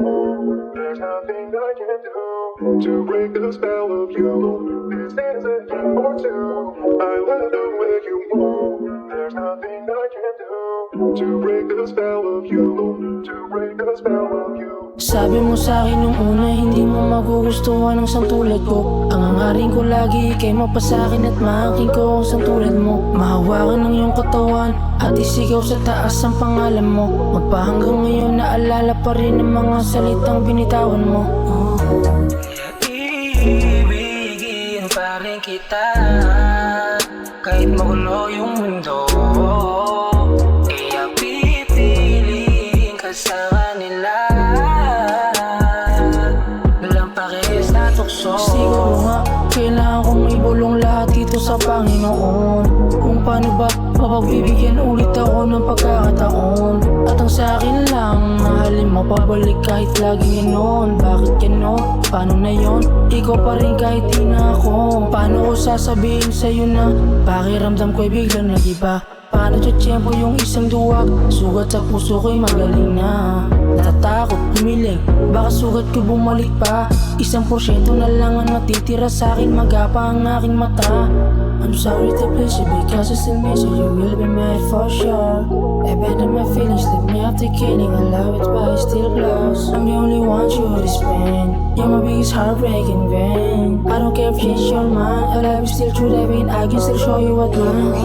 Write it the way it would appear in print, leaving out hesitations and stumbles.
move. There's nothing I can do to break the spell of you. This is a game for two. I love the way you move. There's nothing I can do to break the spell of you. To break the spell of you. Sabi mo sa'kin nung una, hindi mo magugustuhan ang santulad ko. Ang hangarin ko lagi, ikay mapasakin at maangkin ko ang santulad mo. Mahawakan ng iyong katawan at isigaw sa taas ang pangalan mo. Magpahanggang ngayon naalala pa rin ang mga salitang binitawan mo. Iibigin pa rin kita kahit magulo yung mundo. Kaya pipiliin ka sa kanila. Walang pakis na tukso. Siguro nga kailangan kong may bulong lahat dito sa Panginoon. Kung paano ba mapagbibigyan ulit ako ng pagkakataon. At ang sa'kin lang, mahalin mo pabalik kahit lagi ganoon. Bakit ganoon? Paano na yon? Ikaw pa rin kahit di na ako. Paano ko sasabihin sa'yo na pakiramdam ko'y biglang nag-iba? Paano tiyempo yung isang duwag? Sugat sa puso ko'y magaling na. Natatakot, humiling, baka sugat ko bumalik pa. 1% na lang ang matitira sa'kin, magapa ang aking mata. I'm sorry to please you because I still miss you. You will be mad for sure. Abandon my feelings, leave me after killing. I love it but it's still close. I'm the only one you to spend. You're my biggest heartbreak in vain. I don't care if it's your mind. I love you still true, that mean I can still show you what mine.